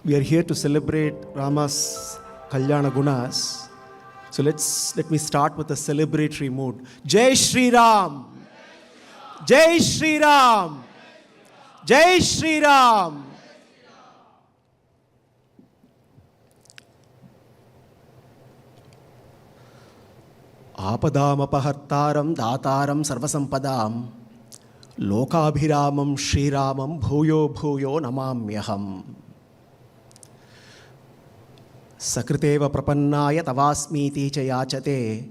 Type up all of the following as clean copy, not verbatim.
We are here to celebrate Rama's Kalyana Gunas. So let me start with a celebratory mood. Jai Shri Ram! Jai Shri Ram! Jai Shri Ram! Apadamapahartaram dataram sarvasampadam lokabhiramam Shriramam bhuyo bhuyo namamyaham. Sakriteva prapannaya tavasmiti chayachate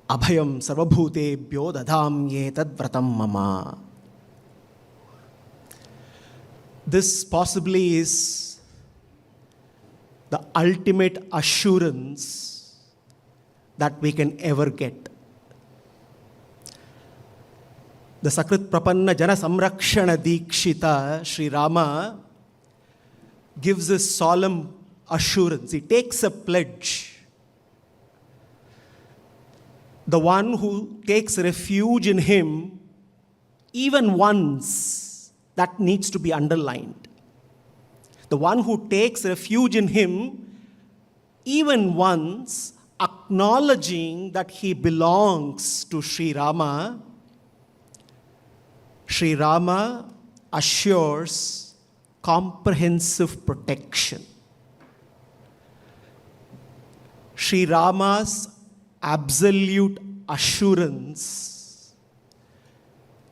abhayam sarvabhutebhyo dadhamye tadvratam mama. This possibly is the ultimate assurance that we can ever get. The Sakrit Prapanna Jana Samrakshana Dikshita Sri Rama gives a solemn assurance. He takes a pledge. The one who takes refuge in him, even once, that needs to be underlined. The one who takes refuge in him, even once, acknowledging that he belongs to Sri Rama assures comprehensive protection. Sri Rama's absolute assurance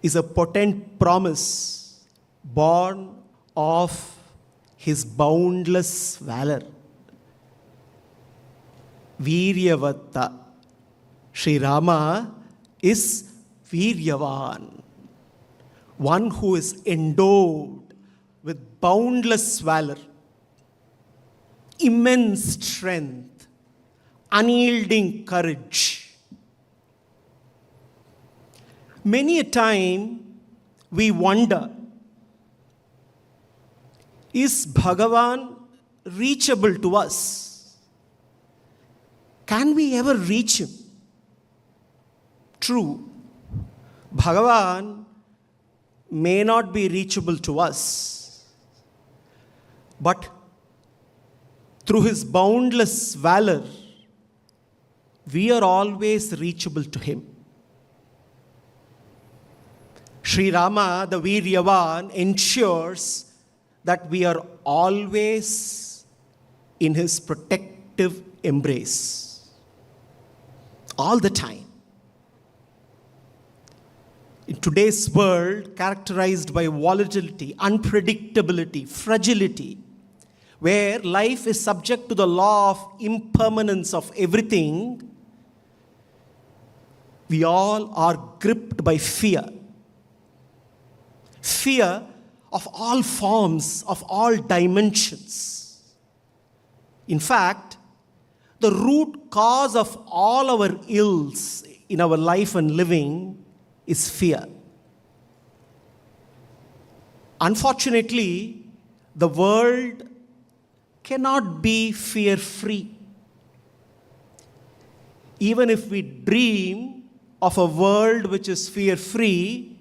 is a potent promise born of his boundless valor. Viryavatta. Sri Rama is Viryavan, one who is endowed with boundless valor, immense strength, unyielding courage. Many a time we wonder, is Bhagavan reachable to us? Can we ever reach him? True, Bhagavan may not be reachable to us, but through his boundless valor, we are always reachable to him. Sri Rama, the Viryavan, ensures that we are always in his protective embrace. All the time. In today's world, characterized by volatility, unpredictability, fragility, where life is subject to the law of impermanence of everything, we all are gripped by fear. Fear of all forms, of all dimensions. In fact, the root cause of all our ills in our life and living is fear. Unfortunately, the world cannot be fear-free. Even if we dream of a world which is fear-free,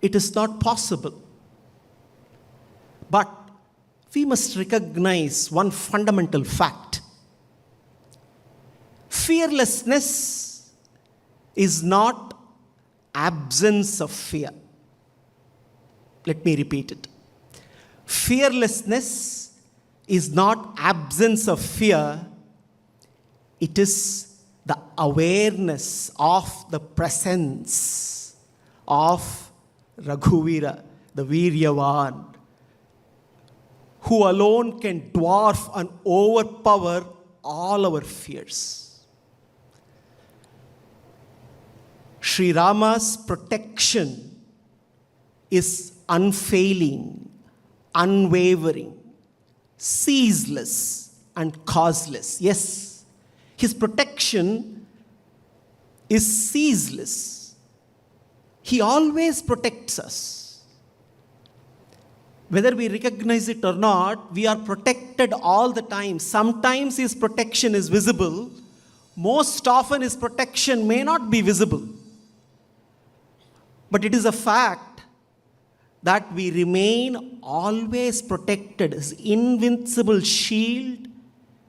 it is not possible. But we must recognize one fundamental fact. Fearlessness is not absence of fear. Let me repeat it. Fearlessness is not absence of fear. It is the awareness of the presence of Raghuvira, the Viryavan, who alone can dwarf and overpower all our fears. Sri Rama's protection is unfailing, unwavering, ceaseless, and causeless. Yes, his protection is ceaseless. He always protects us. Whether we recognize it or not, we are protected all the time. Sometimes his protection is visible. Most often his protection may not be visible. But it is a fact that we remain always protected. His invincible shield,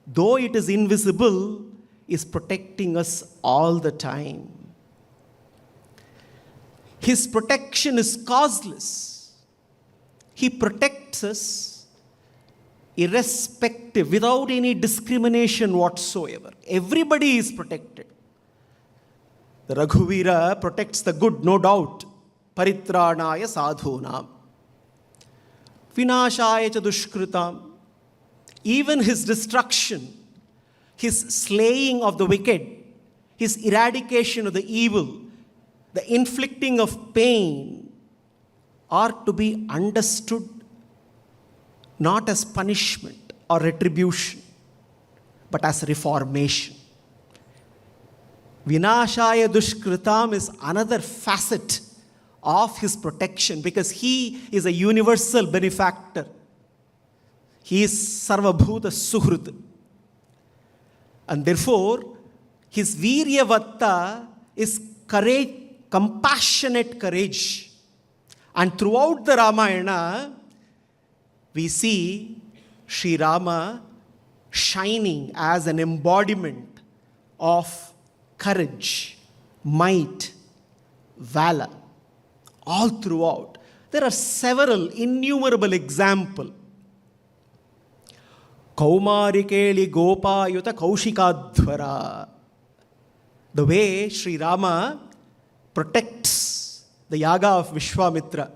though it is invisible, is protecting us all the time. His protection is causeless. He protects us irrespective, without any discrimination whatsoever. Everybody is protected. The Raghuvira protects the good, no doubt. Paritranaya sadhunam. Vinashaya cha dushkritam. Even his destruction, his slaying of the wicked, his eradication of the evil, the inflicting of pain are to be understood not as punishment or retribution, but as reformation. Vinashaya dushkritam is another facet of his protection, because he is a universal benefactor. He is sarvabhuta suhrut. And therefore, his viryavatta is courage, compassionate courage. And throughout the Ramayana, we see Sri Rama shining as an embodiment of courage, might, valor, all throughout. There are several innumerable examples. Kaumarikeli Gopayuta Kaushikadhvara. The way Sri Rama protects the yaga of Vishwamitra.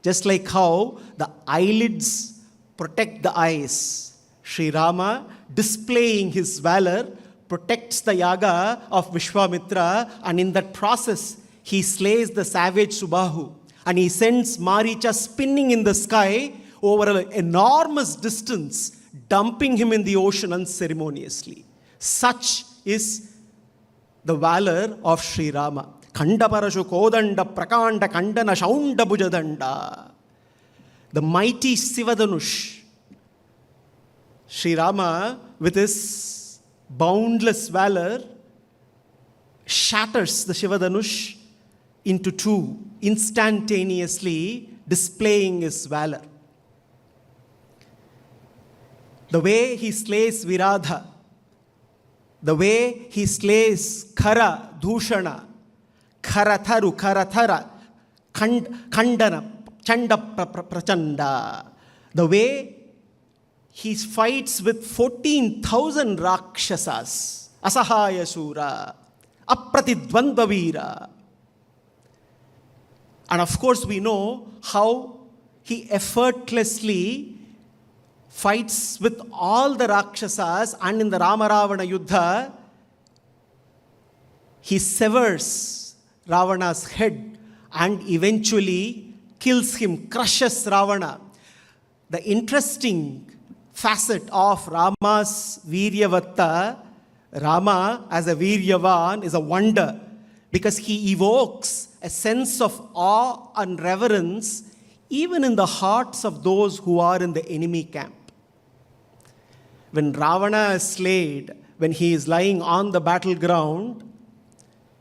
Just like how the eyelids protect the eyes, Sri Rama, displaying his valor, protects the yaga of Vishwamitra, and in that process, he slays the savage Subahu, and he sends Maricha spinning in the sky over an enormous distance, dumping him in the ocean unceremoniously. Such is the valor of Sri Rama. Khanda parashu kodanda prakanda kandana shaunda bujadanda. The mighty Sivadanush. Sri Rama, with his boundless valor, shatters the Shivadanush into two, instantaneously displaying his valor. The way he slays Viradha, the way he slays Khara, Dhushana, Karathara, Kandana, Chanda Prachanda, the way he fights with 14,000 Rakshasas, Asahaya Sura, Apratidvandavira. And of course, we know how he effortlessly fights with all the Rakshasas, and in the Rama-Ravana Yuddha, he severs Ravana's head and eventually kills him, crushes Ravana. The interesting facet of Rama's Viryavatta, Rama as a Viryavan, is a wonder, because he evokes a sense of awe and reverence even in the hearts of those who are in the enemy camp. When Ravana is slain, when he is lying on the battleground,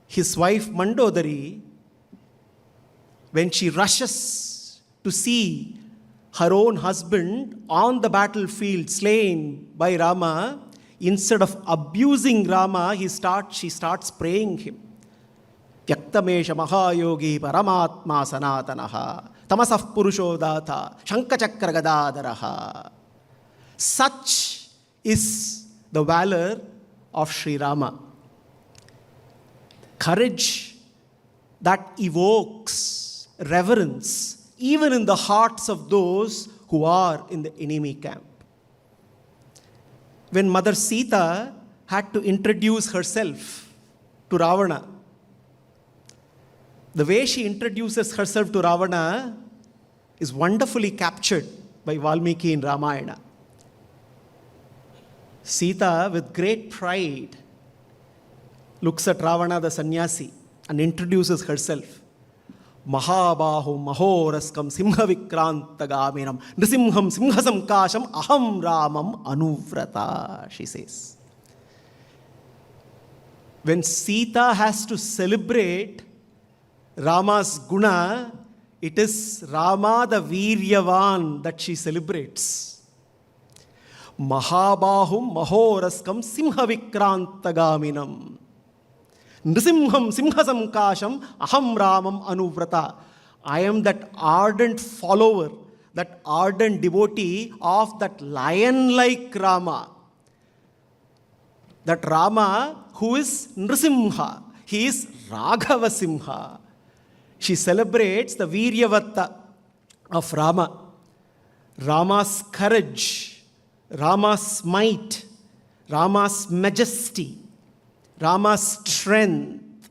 his wife Mandodari, when she rushes to see her own husband on the battlefield slain by Rama, instead of abusing Rama, she starts praying him. Vyaktamesha Mahayogi Paramatma Sanatanaha Tamasah Purushodata Shankachakra Gadadaraha. Such is the valor of Sri Rama. Courage that evokes reverence even in the hearts of those who are in the enemy camp. When Mother Sita had to introduce herself to Ravana, the way she introduces herself to Ravana is wonderfully captured by Valmiki in Ramayana. Sita, with great pride, looks at Ravana the sannyasi and introduces herself. Mahabahu Mahoraskam Simhavikrantagaminam Nisimham Simhasamkasham Aham Ramam Anuvrata, she says. When Sita has to celebrate Rama's guna, it is Rama the Viryavan that she celebrates. Mahabahum Mahoraskam Simhavikrantagaminam. Nrisimham Simhasamkasham Aham Ramam Anuvrata. I am that ardent follower, that ardent devotee of that lion-like Rama. That Rama who is Nrisimha, he is Raghava Simha. She celebrates the Viryavata of Rama. Rama's courage, Rama's might, Rama's majesty, Rama's strength.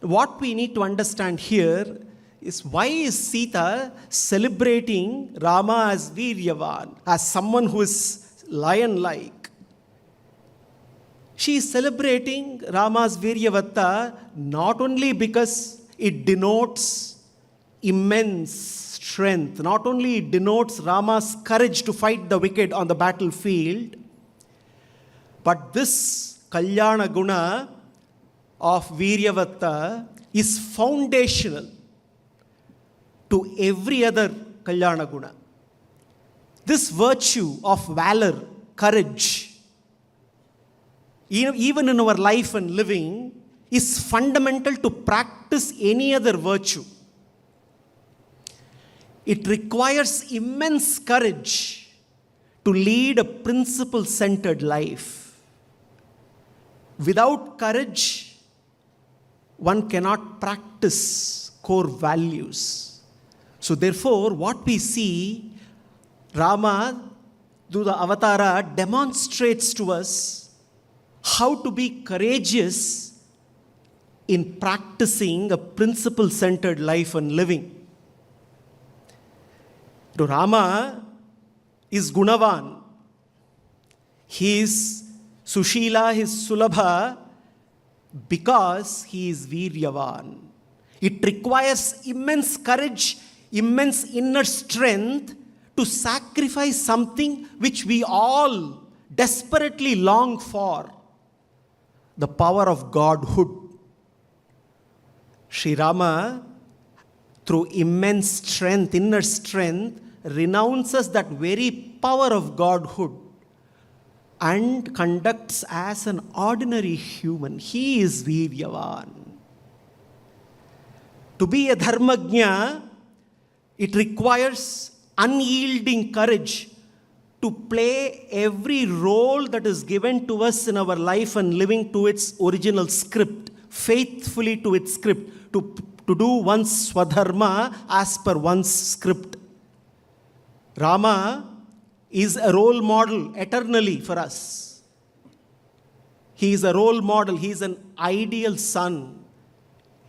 What we need to understand here is why is Sita celebrating Rama as Viryavan, as someone who is lion-like? She is celebrating Rama's Viryavata not only because it denotes immense strength, not only it denotes Rama's courage to fight the wicked on the battlefield, but this Kalyana Guna of Viryavata is foundational to every other Kalyana Guna. This virtue of valor, courage, even in our life and living, is fundamental to practice any other virtue. It requires immense courage to lead a principle-centered life. Without courage, one cannot practice core values. So therefore, what we see, Rama, through the avatara, demonstrates to us how to be courageous in practicing a principle-centered life and living. Rama is Gunavan. He is Sushila, he is Sulabha, because he is Viryavan. It requires immense courage, immense inner strength to sacrifice something which we all desperately long for, the power of Godhood. Sri Rama, through immense strength, inner strength, renounces that very power of Godhood and conducts as an ordinary human. He is Viryavan. To be a Dharmagnya, it requires unyielding courage to play every role that is given to us in our life and living to its original script, faithfully to its script, to do one's swadharma as per one's script. Rama is a role model eternally for us. He is a role model. He is an ideal son.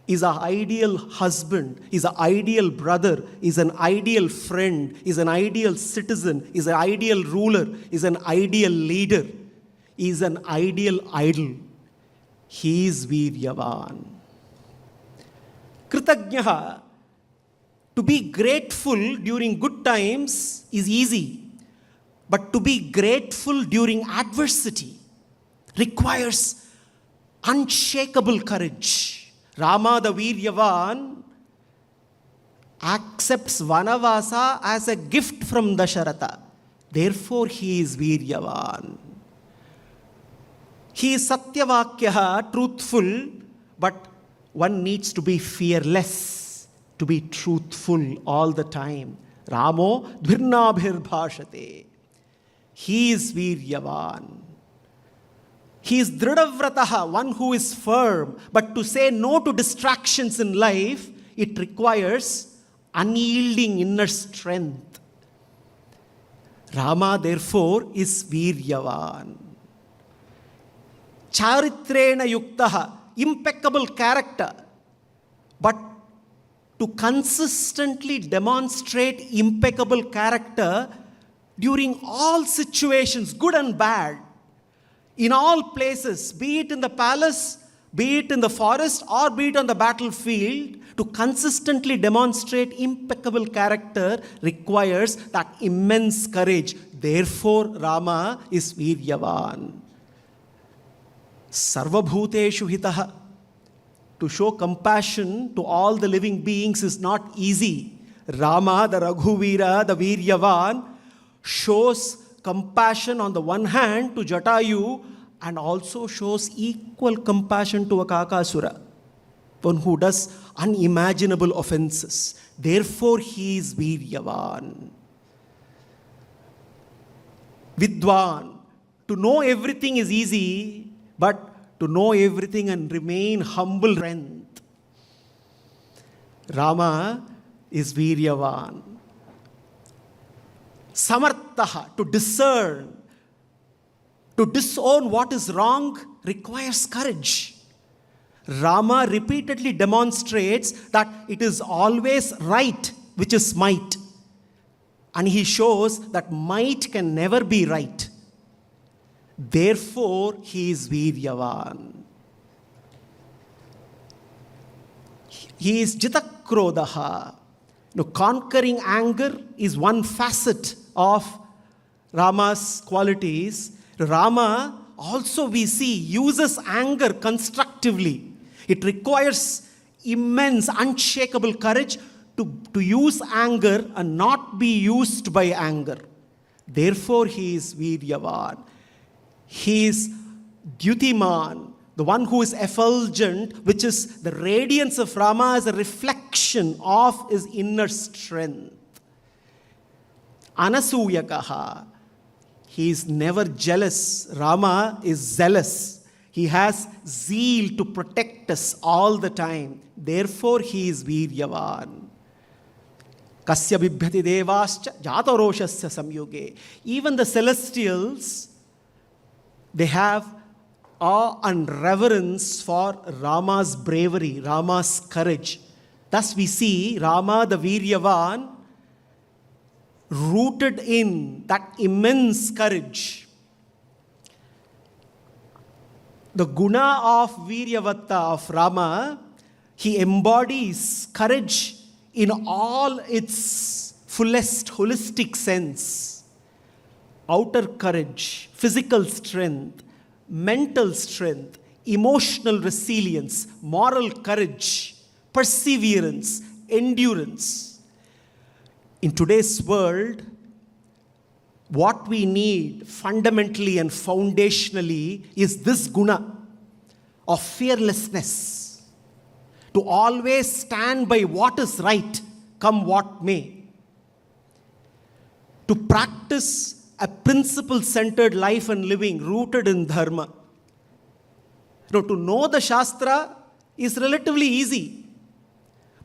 He is an ideal husband. He is an ideal brother. He is an ideal friend. He is an ideal citizen. He is an ideal ruler. He is an ideal leader. He is an ideal idol. He is Viryavan. Kritagnaha. To be grateful during good times is easy. But to be grateful during adversity requires unshakable courage. Rama the Viryavan accepts Vanavasa as a gift from Dasharatha. Therefore he is Viryavan. He is Satyavakyaha, truthful, but one needs to be fearless, to be truthful all the time. Ramo dvirnabhir bhashate. He is Viryavan. He is Dridhavrataha, one who is firm. But to say no to distractions in life, it requires unyielding inner strength. Rama, therefore, is Viryavan. Charitrena yuktaha, impeccable character. But to consistently demonstrate impeccable character during all situations, good and bad, in all places, be it in the palace, be it in the forest, or be it on the battlefield, to consistently demonstrate impeccable character requires that immense courage. Therefore, Rama is Viryavan. Sarvabhuteshu hitaha. to show compassion to all the living beings is not easy. Rama, the Raghuvira, the Viryavan, shows compassion on the one hand to Jatayu and also shows equal compassion to a Kakasura, one who does unimaginable offenses. Therefore, he is Viryavan. Vidwan, to know everything is easy, but to know everything and remain humble strength. Rama is Viryavan. Samarthaha, to discern, to disown what is wrong requires courage. Rama repeatedly demonstrates that it is always right which is might. And he shows that might can never be right. Therefore, he is Viryavan. He is Jitakrodaha. Now, conquering anger is one facet of Rama's qualities. Rama also, we see, uses anger constructively. It requires immense, unshakable courage to use anger and not be used by anger. Therefore, he is Viryavan. He is Dyutiman, the one who is effulgent, which is the radiance of Rama as a reflection of his inner strength. Anasuyakaha, he is never jealous. Rama is zealous. He has zeal to protect us all the time. Therefore, he is Viryavan. Kasya bibhyati devascha jataroshasya samyuge. Even the celestials, they have awe and reverence for Rama's bravery, Rama's courage. Thus we see Rama the Viryavan rooted in that immense courage. The guna of Viryavatta of Rama, he embodies courage in all its fullest holistic sense. Outer courage, physical strength, mental strength, emotional resilience, moral courage, perseverance, endurance. In today's world, what we need fundamentally and foundationally is this guna of fearlessness. To always stand by what is right, come what may. To practice a principle-centered life and living rooted in dharma. To know the Shastra is relatively easy.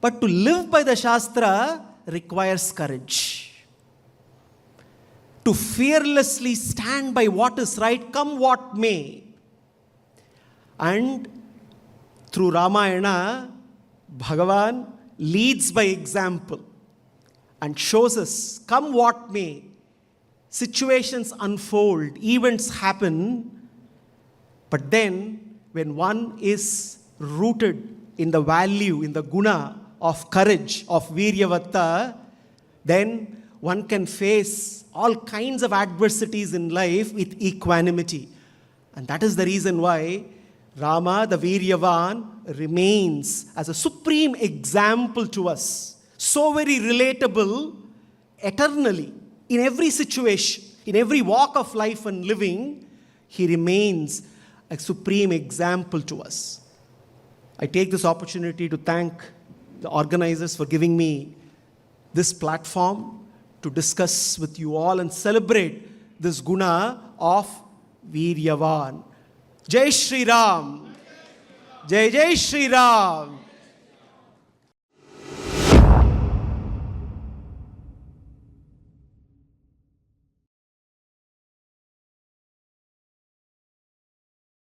But to live by the Shastra requires courage. To fearlessly stand by what is right, come what may. And through Ramayana, Bhagavan leads by example and shows us, come what may, situations unfold, events happen, but then when one is rooted in the value, in the guna of courage, of Viryavatta, then one can face all kinds of adversities in life with equanimity. And that is the reason why Rama, the Viryavan, remains as a supreme example to us. So very relatable eternally. In every situation, in every walk of life and living, he remains a supreme example to us. I take this opportunity to thank the organizers for giving me this platform to discuss with you all and celebrate this guna of Viryavan. Jai Shri Ram. Jai Jai Shri Ram.